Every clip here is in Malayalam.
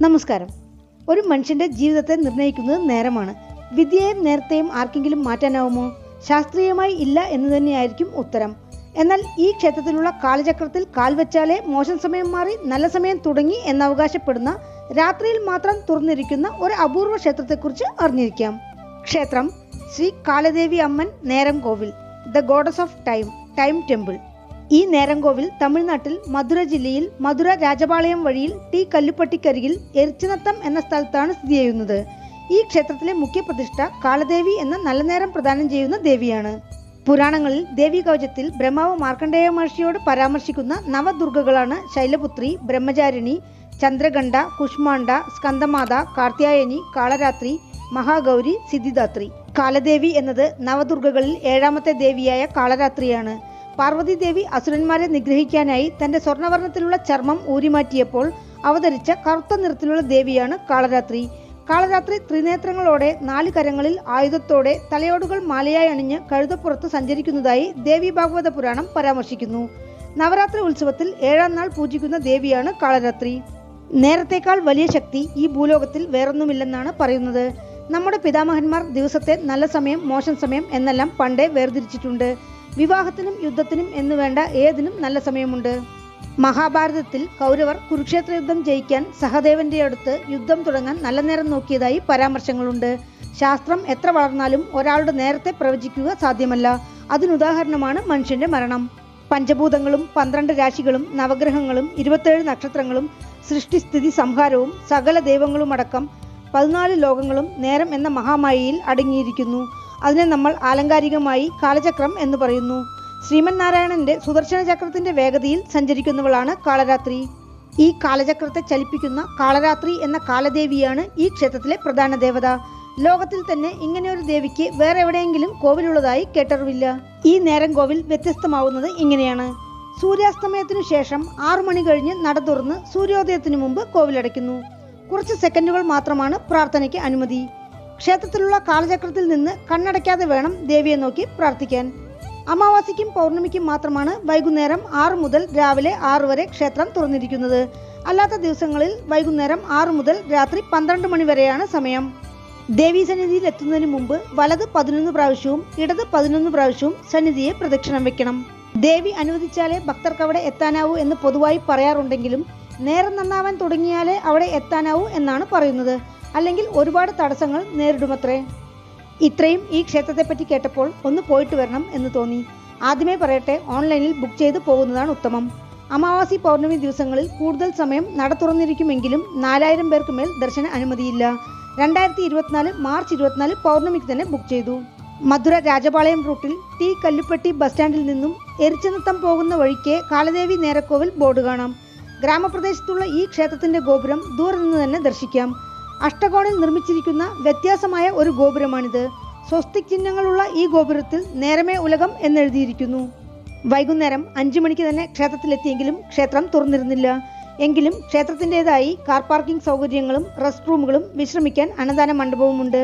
നമസ്കാരം. ഒരു മനുഷ്യന്റെ ജീവിതത്തെ നിർണ്ണയിക്കുന്നത് നേരമാണ്. വിദ്യയും നേരത്തെയും ആർക്കെങ്കിലും മാറ്റാനാവുമോ? ശാസ്ത്രീയമായി ഇല്ല എന്ന് തന്നെയായിരിക്കും ഉത്തരം. എന്നാൽ ഈ ക്ഷേത്രത്തിലുള്ള കാലചക്രത്തിൽ കാൽവെച്ചാലേ മോശം സമയം മാറി നല്ല സമയം തുടങ്ങി എന്നവകാശപ്പെടുന്ന രാത്രിയിൽ മാത്രം തുറന്നിരിക്കുന്ന ഒരു അപൂർവ ക്ഷേത്രത്തെക്കുറിച്ച് അറിഞ്ഞിരിക്കാം. ക്ഷേത്രം Shri Kaladevi Amman Neramkovil, the goddess of time, time temple. ഈ നേരംകോവിൽ തമിഴ്നാട്ടിൽ മധുര ജില്ലയിൽ മധുര രാജപാളയം വഴിയിൽ ടി കല്ലുപ്പട്ടിക്കരികിൽ എരിച്ചിനത്തം എന്ന സ്ഥലത്താണ് സ്ഥിതി ചെയ്യുന്നത്. ഈ ക്ഷേത്രത്തിലെ മുഖ്യ പ്രതിഷ്ഠ കാലദേവി എന്ന നല്ല നേരം പ്രദാനം ചെയ്യുന്ന ദേവിയാണ്. പുരാണങ്ങളിൽ ദേവി കവചത്തിൽ ബ്രഹ്മാവ് മാർക്കണ്ഡേയ മഹർഷിയോട് പരാമർശിക്കുന്ന നവദുർഗകളാണ് ശൈലപുത്രി, ബ്രഹ്മചാരിണി, ചന്ദ്രഗണ്ഡ, കുഷ്മാണ്ഡ, സ്കന്ദമാത, കാർത്യായനി, കാളരാത്രി, മഹാഗൗരി, സിദ്ധിദാത്രി. കാലദേവി എന്നത് നവദുർഗകളിൽ ഏഴാമത്തെ ദേവിയായ കാളരാത്രിയാണ്. പാർവതി ദേവി അസുരന്മാരെ നിഗ്രഹിക്കാനായി തന്റെ സ്വർണ്ണവർണ്ണത്തിലുള്ള ചർമ്മം ഊരിമാറ്റിയപ്പോൾ അവതരിച്ച കറുത്ത നിറത്തിലുള്ള ദേവിയാണ് കാളരാത്രി. കാളരാത്രി ത്രിനേത്രങ്ങളോടെ 4 കരങ്ങളിൽ ആയുധത്തോടെ തലയോടുകൾ മാലയായി അണിഞ്ഞ് കഴുതപ്പുറത്ത് സഞ്ചരിക്കുന്നതായി ദേവി ഭാഗവത പുരാണം പരാമർശിക്കുന്നു. നവരാത്രി ഉത്സവത്തിൽ 7ാം നാൾ പൂജിക്കുന്ന ദേവിയാണ് കാളരാത്രി. നേരത്തേക്കാൾ വലിയ ശക്തി ഈ ഭൂലോകത്തിൽ വേറൊന്നുമില്ലെന്നാണ് പറയുന്നത്. നമ്മുടെ പിതാമഹന്മാർ ദിവസത്തെ നല്ല സമയം, മോശം സമയം എന്നെല്ലാം പണ്ടേ വേർതിരിച്ചിട്ടുണ്ട്. വിവാഹത്തിനും യുദ്ധത്തിനും എന്നു വേണ്ട ഏതിനും നല്ല സമയമുണ്ട്. മഹാഭാരതത്തിൽ കൗരവർ കുരുക്ഷേത്ര യുദ്ധം ജയിക്കാൻ സഹദേവന്റെ അടുത്ത് യുദ്ധം തുടങ്ങാൻ നല്ല നേരം നോക്കിയതായി പരാമർശങ്ങളുണ്ട്. ശാസ്ത്രം എത്ര വളർന്നാലും ഒരാളുടെ നേരത്തെ പ്രവചിക്കുക സാധ്യമല്ല. അതിനുദാഹരണമാണ് മനുഷ്യന്റെ മരണം. പഞ്ചഭൂതങ്ങളും 12 രാശികളും നവഗ്രഹങ്ങളും 27 നക്ഷത്രങ്ങളും സൃഷ്ടിസ്ഥിതി സംഹാരവും സകല ദൈവങ്ങളുമടക്കം 14 ലോകങ്ങളും നേരം എന്ന മഹാമായയിൽ അടങ്ങിയിരിക്കുന്നു. അതിനെ നമ്മൾ ആലങ്കാരികമായി കാലചക്രം എന്ന് പറയുന്നു. ശ്രീമൻ നാരായണന്റെ സുദർശന ചക്രത്തിന്റെ വേഗതയിൽ സഞ്ചരിക്കുന്നവളാണ് കാളരാത്രി. ഈ കാലചക്രത്തെ ചലിപ്പിക്കുന്ന കാളരാത്രി എന്ന കാലദേവിയാണ് ഈ ക്ഷേത്രത്തിലെ പ്രധാന ദേവത. ലോകത്തിൽ തന്നെ ഇങ്ങനെയൊരു ദേവിക്ക് വേറെ എവിടെയെങ്കിലും കോവിലുള്ളതായി കേട്ടറിവില്ല. ഈ നേരംകോവിൽ വ്യത്യസ്തമാവുന്നത് ഇങ്ങനെയാണ്. സൂര്യാസ്തമയത്തിനു ശേഷം 6 മണി കഴിഞ്ഞ് നട തുറന്ന് സൂര്യോദയത്തിനു മുമ്പ് കോവിലടയ്ക്കുന്നു. കുറച്ച് സെക്കൻഡുകൾ മാത്രമാണ് പ്രാർത്ഥനയ്ക്ക് അനുമതി. ക്ഷേത്രത്തിലുള്ള കാലചക്രത്തിൽ നിന്ന് കണ്ണടയ്ക്കാതെ വേണം ദേവിയെ നോക്കി പ്രാർത്ഥിക്കാൻ. അമാവാസിക്കും പൗർണമിക്കും മാത്രമാണ് വൈകുന്നേരം 6 മുതൽ രാവിലെ 6 വരെ ക്ഷേത്രം തുറന്നിരിക്കുന്നത്. അല്ലാത്ത ദിവസങ്ങളിൽ വൈകുന്നേരം 6 മുതൽ രാത്രി 12 മണി വരെയാണ് സമയം. ദേവീസന്നിധിയിൽ എത്തുന്നതിന് മുമ്പ് വലത് 11 പ്രാവശ്യവും ഇടത് 11 പ്രാവശ്യവും സന്നിധിയെ പ്രദക്ഷിണം വെക്കണം. ദേവി അനുവദിച്ചാലേ ഭക്തർക്ക് അവിടെ എത്താനാവൂ എന്ന് പൊതുവായി പറയാറുണ്ടെങ്കിലും നേരം നന്നാവാൻ തുടങ്ങിയാലേ അവിടെ എത്താനാവൂ എന്നാണ് പറയുന്നത്. അല്ലെങ്കിൽ ഒരുപാട് തടസ്സങ്ങൾ നേരിടുമത്രേ. ഇത്രയും ഈ ക്ഷേത്രത്തെപ്പറ്റി കേട്ടപ്പോൾ ഒന്ന് പോയിട്ട് വരണം എന്ന് തോന്നി. ആദ്യമേ പറയട്ടെ, ഓൺലൈനിൽ ബുക്ക് ചെയ്ത് പോകുന്നതാണ് ഉത്തമം. അമാവാസി പൗർണമി ദിവസങ്ങളിൽ കൂടുതൽ സമയം നട തുറന്നിരിക്കുമെങ്കിലും 4000 പേർക്ക് മേൽ ദർശന അനുമതിയില്ല. 2024 മാർച്ച് 24 പൗർണമിക്ക് തന്നെ ബുക്ക് ചെയ്തു. മധുര രാജപാളയം റൂട്ടിൽ ടി കല്ലുപ്പട്ടി ബസ് സ്റ്റാൻഡിൽ നിന്നും എരിച്ചിനത്തം പോകുന്ന വഴിക്ക് കാലദേവി നേരക്കോവിൽ ബോർഡ് കാണാം. ഗ്രാമപ്രദേശത്തുള്ള ഈ ക്ഷേത്രത്തിന്റെ ഗോപുരം ദൂരെ നിന്ന് തന്നെ ദർശിക്കാം. അഷ്ടകോണിൽ നിർമ്മിച്ചിരിക്കുന്ന വ്യത്യാസമായ ഒരു ഗോപുരമാണിത്. സ്വസ്തിക് ചിഹ്നങ്ങളുള്ള ഈ ഗോപുരത്തിൽ നേരമേ ഉലകം എന്നെഴുതിയിരിക്കുന്നു. വൈകുന്നേരം 5 മണിക്ക് തന്നെ ക്ഷേത്രത്തിലെത്തിയെങ്കിലും ക്ഷേത്രം തുറന്നിരുന്നില്ല. എങ്കിലും ക്ഷേത്രത്തിൻ്റെതായി കാർ പാർക്കിംഗ് സൗകര്യങ്ങളും റെസ്റ്റ് റൂമുകളും വിശ്രമിക്കാൻ അന്നദാന മണ്ഡപവുമുണ്ട്.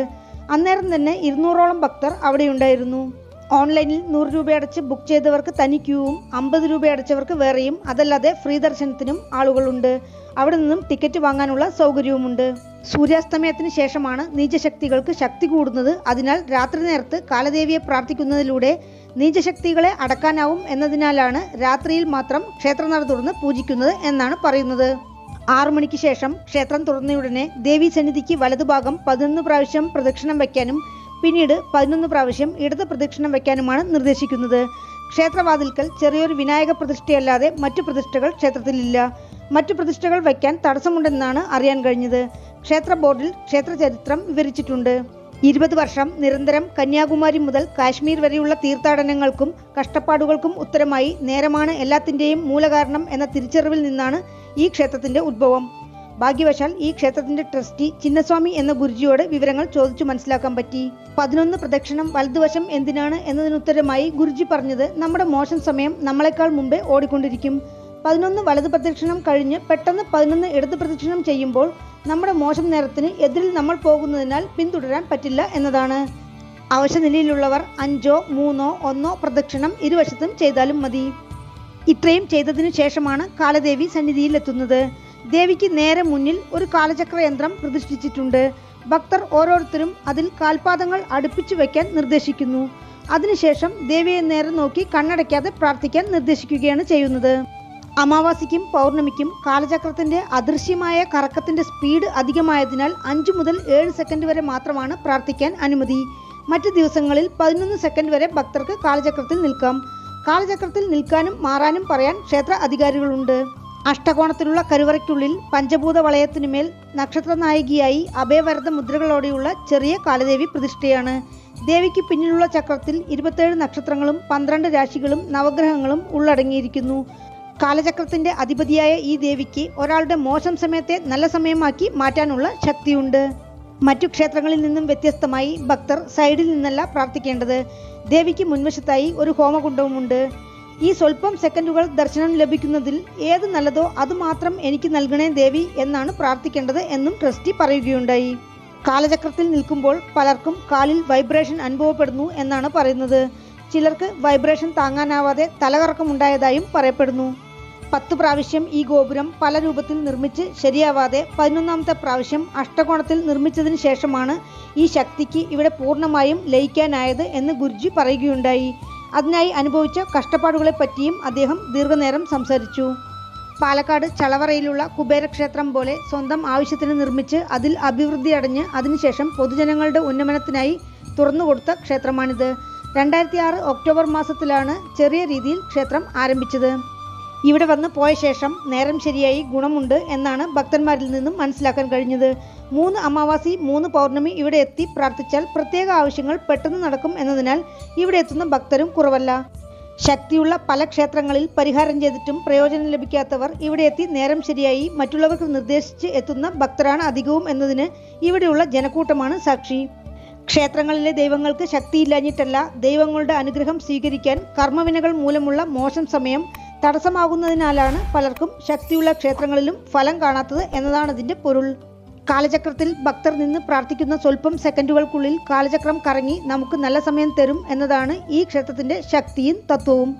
അന്നേരം തന്നെ 200ഓളം ഭക്തർ അവിടെയുണ്ടായിരുന്നു. ഓൺലൈനിൽ 100 രൂപ അടച്ച് ബുക്ക് ചെയ്തവർക്ക് തനി ക്യൂവും 50 രൂപ അടച്ചവർക്ക് വേറെയും, അതല്ലാതെ ഫ്രീ ദർശനത്തിനും ആളുകളുണ്ട്. അവിടെ നിന്നും ടിക്കറ്റ് വാങ്ങാനുള്ള സൗകര്യവുമുണ്ട്. സൂര്യാസ്തമയത്തിന് ശേഷമാണ് നീചശക്തികൾക്ക് ശക്തി കൂടുന്നത്. അതിനാൽ രാത്രി നേരത്ത് കാലദേവിയെ പ്രാർത്ഥിക്കുന്നതിലൂടെ നീചശക്തികളെ അടക്കാനാവും എന്നതിനാലാണ് രാത്രിയിൽ മാത്രം ക്ഷേത്രനട തുറന്ന് പൂജിക്കുന്നത് എന്നാണ് പറയുന്നത്. 6 മണിക്ക് ശേഷം ക്ഷേത്രം തുറന്നയുടനെ ദേവീ സന്നിധിക്ക് വലതുഭാഗം 11 പ്രാവശ്യം പ്രദക്ഷിണം വയ്ക്കാനും പിന്നീട് 11 പ്രാവശ്യം ഇടത് പ്രദക്ഷിണം വയ്ക്കാനുമാണ് നിർദ്ദേശിക്കുന്നത്. ക്ഷേത്രവാതിൽക്കൽ ചെറിയൊരു വിനായക പ്രതിഷ്ഠയല്ലാതെ മറ്റു പ്രതിഷ്ഠകൾ ക്ഷേത്രത്തിലില്ല. മറ്റു പ്രതിഷ്ഠകൾ വയ്ക്കാൻ തടസ്സമുണ്ടെന്നാണ് അറിയാൻ കഴിഞ്ഞത്. ക്ഷേത്ര ബോർഡിൽ ക്ഷേത്ര ചരിത്രം വിവരിച്ചിട്ടുണ്ട്. 20 വർഷം നിരന്തരം കന്യാകുമാരി മുതൽ കാശ്മീർ വരെയുള്ള തീർത്ഥാടനങ്ങൾക്കും കഷ്ടപ്പാടുകൾക്കും ഉത്തരമായി നേരമാണ് എല്ലാത്തിൻ്റെയും മൂലകാരണം എന്ന തിരിച്ചറിവിൽ നിന്നാണ് ഈ ക്ഷേത്രത്തിന്റെ ഉദ്ഭവം. ഭാഗ്യവശാൽ ഈ ക്ഷേത്രത്തിന്റെ ട്രസ്റ്റി ചിന്നസ്വാമി എന്ന ഗുരുജിയോട് വിവരങ്ങൾ ചോദിച്ചു മനസ്സിലാക്കാൻ പറ്റി. 11 പ്രദക്ഷിണം വലതുവശം എന്തിനാണ് എന്നതിനുത്തരമായി ഗുരുജി പറഞ്ഞത്, നമ്മുടെ മോശം സമയം നമ്മളെക്കാൾ മുമ്പേ ഓടിക്കൊണ്ടിരിക്കും. 11 വലത് പ്രദക്ഷിണം കഴിഞ്ഞ് പെട്ടെന്ന് 11 ഇടത് പ്രദക്ഷിണം ചെയ്യുമ്പോൾ നമ്മുടെ മോശം നേരത്തിന് എതിരിൽ നമ്മൾ പോകുന്നതിനാൽ പിന്തുടരാൻ പറ്റില്ല എന്നതാണ്. അവശനിലയിലുള്ളവർ 5, 3, 1 പ്രദക്ഷിണം ഇരുവശത്തും ചെയ്താലും മതി. ഇത്രയും ചെയ്തതിനു ശേഷമാണ് കാലദേവി സന്നിധിയിൽ എത്തുന്നത്. ദേവിക്ക് നേരെ മുന്നിൽ ഒരു കാലചക്ര യന്ത്രം പ്രതിഷ്ഠിച്ചിട്ടുണ്ട്. ഭക്തർ ഓരോരുത്തരും അതിൽ കാൽപാദങ്ങൾ അടുപ്പിച്ചു വയ്ക്കാൻ നിർദ്ദേശിക്കുന്നു. അതിനുശേഷം ദേവിയെ നേരെ നോക്കി കണ്ണടയ്ക്കാതെ പ്രാർത്ഥിക്കാൻ നിർദ്ദേശിക്കുകയാണ് ചെയ്യുന്നത്. അമാവാസിക്കും പൗർണമിക്കും കാലചക്രത്തിന്റെ അദൃശ്യമായ കറക്കത്തിന്റെ സ്പീഡ് അധികമായതിനാൽ 5 മുതൽ 7 സെക്കൻഡ് വരെ മാത്രമാണ് പ്രാർത്ഥിക്കാൻ അനുമതി. മറ്റു ദിവസങ്ങളിൽ 11 സെക്കൻഡ് വരെ ഭക്തർക്ക് കാലചക്രത്തിൽ നിൽക്കാം. കാലചക്രത്തിൽ നിൽക്കാനും മാറാനും പറയാൻ ക്ഷേത്ര അധികാരികളുണ്ട്. അഷ്ടകോണത്തിലുള്ള കരുവറയ്ക്കുള്ളിൽ പഞ്ചഭൂത വളയത്തിനുമേൽ നക്ഷത്ര നായികയായി അഭയവരദ മുദ്രകളോടെയുള്ള ചെറിയ കാലദേവി പ്രതിഷ്ഠയാണ്. ദേവിക്ക് പിന്നിലുള്ള ചക്രത്തിൽ 27 നക്ഷത്രങ്ങളും 12 രാശികളും നവഗ്രഹങ്ങളും ഉള്ളടങ്ങിയിരിക്കുന്നു. കാലചക്രത്തിന്റെ അധിപതിയായ ഈ ദേവിക്ക് ഒരാളുടെ മോശം സമയത്തെ നല്ല സമയമാക്കി മാറ്റാനുള്ള ശക്തിയുണ്ട്. മറ്റു ക്ഷേത്രങ്ങളിൽ നിന്നും വ്യത്യസ്തമായി ഭക്തർ സൈഡിൽ നിന്നല്ല പ്രാർത്ഥിക്കേണ്ടത്. ദേവിക്ക് മുൻവശത്തായി ഒരു ഹോമകുണ്ഡവുമുണ്ട്. ഈ സ്വല്പം സെക്കൻഡുകൾ ദർശനം ലഭിക്കുന്നതിൽ ഏത് നല്ലതോ അതുമാത്രം എനിക്ക് നൽകണേ ദേവി എന്നാണ് പ്രാർത്ഥിക്കേണ്ടത് എന്നും ട്രസ്റ്റി പറയുകയുണ്ടായി. കാലചക്രത്തിൽ നിൽക്കുമ്പോൾ പലർക്കും കാലിൽ വൈബ്രേഷൻ അനുഭവപ്പെടുന്നു എന്നാണ് പറയുന്നത്. ചിലർക്ക് വൈബ്രേഷൻ താങ്ങാനാവാതെ തലകറക്കമുണ്ടായതായും പറയപ്പെടുന്നു. 10 പ്രാവശ്യം ഈ ഗോപുരം പല രൂപത്തിൽ നിർമ്മിച്ച് ശരിയാവാതെ 11ാമത്തെ പ്രാവശ്യം അഷ്ടകോണത്തിൽ നിർമ്മിച്ചതിന് ശേഷമാണ് ഈ ശക്തിക്ക് ഇവിടെ പൂർണ്ണമായും ലയിക്കാനായത് എന്ന് ഗുരുജി പറയുകയുണ്ടായി. അതിനായി അനുഭവിച്ച കഷ്ടപ്പാടുകളെപ്പറ്റിയും അദ്ദേഹം ദീർഘനേരം സംസാരിച്ചു. പാലക്കാട് ചളവറയിലുള്ള കുബേരക്ഷേത്രം പോലെ സ്വന്തം ആവശ്യത്തിന് നിർമ്മിച്ച് അതിൽ അഭിവൃദ്ധി അടഞ്ഞ് അതിനുശേഷം പൊതുജനങ്ങളുടെ ഉന്നമനത്തിനായി തുറന്നുകൊടുത്ത ക്ഷേത്രമാണിത്. 2006 ഒക്ടോബർ മാസത്തിലാണ് ചെറിയ രീതിയിൽ ക്ഷേത്രം ആരംഭിച്ചത്. ഇവിടെ വന്ന് പോയ ശേഷം നേരം ശരിയായി ഗുണമുണ്ട് എന്നാണ് ഭക്തന്മാരിൽ നിന്നും മനസ്സിലാക്കാൻ കഴിഞ്ഞത്. 3 അമാവാസി 3 പൗർണമി ഇവിടെ എത്തി പ്രാർത്ഥിച്ചാൽ പ്രത്യേക ആവശ്യങ്ങൾ പെട്ടെന്ന് നടക്കും എന്നതിനാൽ ഇവിടെ എത്തുന്ന ഭക്തരും കുറവല്ല. ശക്തിയുള്ള പല ക്ഷേത്രങ്ങളിൽ പരിഹാരം ചെയ്തിട്ടും പ്രയോജനം ലഭിക്കാത്തവർ ഇവിടെ എത്തി നേരം ശരിയായി മറ്റുള്ളവർക്ക് നിർദ്ദേശിച്ച് എത്തുന്ന ഭക്തരാണ് അധികവും എന്നതിന് ഇവിടെയുള്ള ജനക്കൂട്ടമാണ് സാക്ഷി. ക്ഷേത്രങ്ങളിലെ ദൈവങ്ങൾക്ക് ശക്തിയില്ലാഞ്ഞിട്ടല്ല, ദൈവങ്ങളുടെ അനുഗ്രഹം സ്വീകരിക്കാൻ കർമ്മവിനകൾ മൂലമുള്ള മോശം സമയം തടസ്സമാകുന്നതിനാലാണ് പലർക്കും ശക്തിയുള്ള ക്ഷേത്രങ്ങളിലും ഫലം കാണാത്തത് എന്നതാണ് ഇതിന്റെ പൊരുൾ. കാലചക്രത്തിൽ ഭക്തർ നിന്ന് പ്രാർത്ഥിക്കുന്ന സ്വല്പം സെക്കൻഡുകൾക്കുള്ളിൽ കാലചക്രം കറങ്ങി നമുക്ക് നല്ല സമയം തരും എന്നതാണ് ഈ ക്ഷേത്രത്തിന്റെ ശക്തിയും തത്വവും.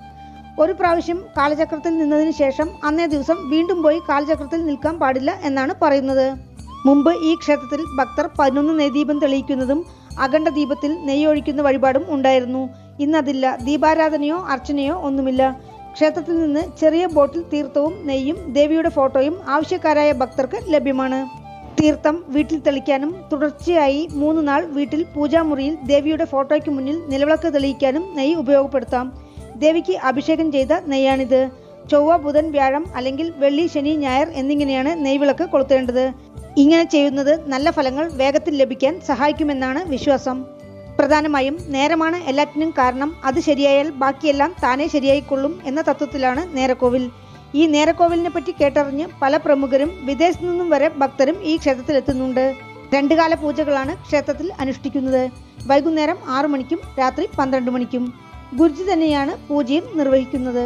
ഒരു പ്രാവശ്യം കാലചക്രത്തിൽ നിന്നതിന് ശേഷം അന്നേ ദിവസം വീണ്ടും പോയി കാലചക്രത്തിൽ നിൽക്കാൻ പാടില്ല എന്നാണ് പറയുന്നത്. മുമ്പ് ഈ ക്ഷേത്രത്തിൽ ഭക്തർ 11 നെയ്ദീപം തെളിയിക്കുന്നതും അഖണ്ഡ ദീപത്തിൽ നെയ്യൊഴിക്കുന്ന വഴിപാടും ഉണ്ടായിരുന്നു. ഇന്നതില്ല. ദീപാരാധനയോ അർച്ചനയോ ഒന്നുമില്ല. ക്ഷേത്രത്തിൽ നിന്ന് ചെറിയ ബോട്ടിൽ തീർത്ഥവും നെയ്യും ദേവിയുടെ ഫോട്ടോയും ആവശ്യക്കാരായ ഭക്തർക്ക് ലഭ്യമാണ്. തീർത്ഥം വീട്ടിൽ തെളിക്കാനും തുടർച്ചയായി 3 നാൾ വീട്ടിൽ പൂജാമുറിയിൽ ദേവിയുടെ ഫോട്ടോയ്ക്ക് മുന്നിൽ നിലവിളക്ക് തെളിയിക്കാനും നെയ്യ് ഉപയോഗപ്പെടുത്താം. ദേവിക്ക് അഭിഷേകം ചെയ്ത നെയ്യാണിത്. ചൊവ്വ, ബുധൻ, വ്യാഴം അല്ലെങ്കിൽ വെള്ളി, ശനി, ഞായർ എന്നിങ്ങനെയാണ് നെയ്വിളക്ക് കൊളുത്തേണ്ടത്. ഇങ്ങനെ ചെയ്യുന്നത് നല്ല ഫലങ്ങൾ വേഗത്തിൽ ലഭിക്കാൻ സഹായിക്കുമെന്നാണ് വിശ്വാസം. പ്രധാനമായും നേരമാണ് എല്ലാറ്റിനും കാരണം. അത് ശരിയായാൽ ബാക്കിയെല്ലാം താനേ ശരിയായിക്കൊള്ളും എന്ന തത്വത്തിലാണ് നേരക്കോവിൽ. ഈ നേരക്കോവിലിനെ പറ്റി കേട്ടറിഞ്ഞ് പല പ്രമുഖരും വിദേശത്തു നിന്നും വരെ ഭക്തരും ഈ ക്ഷേത്രത്തിൽ എത്തുന്നുണ്ട്. 2 കാല പൂജകളാണ് ക്ഷേത്രത്തിൽ അനുഷ്ഠിക്കുന്നത്. വൈകുന്നേരം 6 മണിക്കും രാത്രി 12 മണിക്കും. ഗുരുജി തന്നെയാണ് പൂജയും നിർവഹിക്കുന്നത്.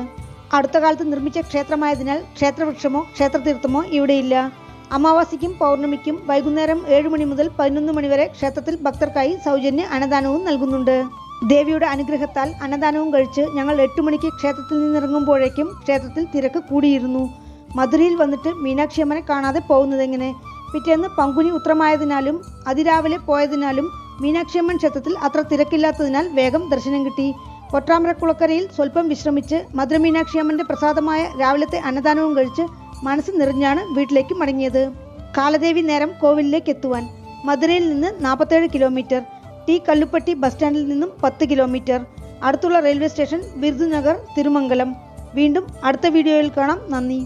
അടുത്ത കാലത്ത് നിർമ്മിച്ച ക്ഷേത്രമായതിനാൽ ക്ഷേത്രവൃക്ഷമോ ക്ഷേത്രതീർത്ഥമോ ഇവിടെയില്ല. അമാവാസിക്കും പൗർണമിക്കും വൈകുന്നേരം 7 മണി മുതൽ 11 മണി വരെ ക്ഷേത്രത്തിൽ ഭക്തർക്കായി സൗജന്യ അന്നദാനവും നൽകുന്നുണ്ട്. ദേവിയുടെ അനുഗ്രഹത്താൽ അന്നദാനവും കഴിച്ച് ഞങ്ങൾ 8 മണിക്ക് ക്ഷേത്രത്തിൽ നിന്നിറങ്ങുമ്പോഴേക്കും ക്ഷേത്രത്തിൽ തിരക്ക് കൂടിയിരുന്നു. മധുരയിൽ വന്നിട്ട് മീനാക്ഷി അമ്മനെ കാണാതെ പോകുന്നതെങ്ങനെ? പിറ്റേന്ന് പങ്കുനി ഉത്രമായതിനാലും അതിരാവിലെ പോയതിനാലും മീനാക്ഷി അമ്മൻ ക്ഷേത്രത്തിൽ അത്ര തിരക്കില്ലാത്തതിനാൽ വേഗം ദർശനം കിട്ടി. പൊട്രാമരക്കുളക്കരയിൽ സ്വല്പം വിശ്രമിച്ച് മധുര മീനാക്ഷി അമ്മന്റെ പ്രസാദമായ രാവിലത്തെ അന്നദാനവും കഴിച്ച് മനസ്സ് നിറഞ്ഞാണ് വീട്ടിലേക്ക് മടങ്ങിയത്. കാലദേവി നേരം കോവിലിലേക്ക് എത്തുവാൻ മധുരയിൽ നിന്ന് 47 കിലോമീറ്റർ, ടി കല്ലുപ്പട്ടി ബസ് സ്റ്റാൻഡിൽ നിന്നും 10 കിലോമീറ്റർ, അടുത്തുള്ള റെയിൽവേ സ്റ്റേഷൻ വിരുദുനഗർ, തിരുമംഗലം. വീണ്ടും അടുത്ത വീഡിയോയിൽ കാണാം. നന്ദി.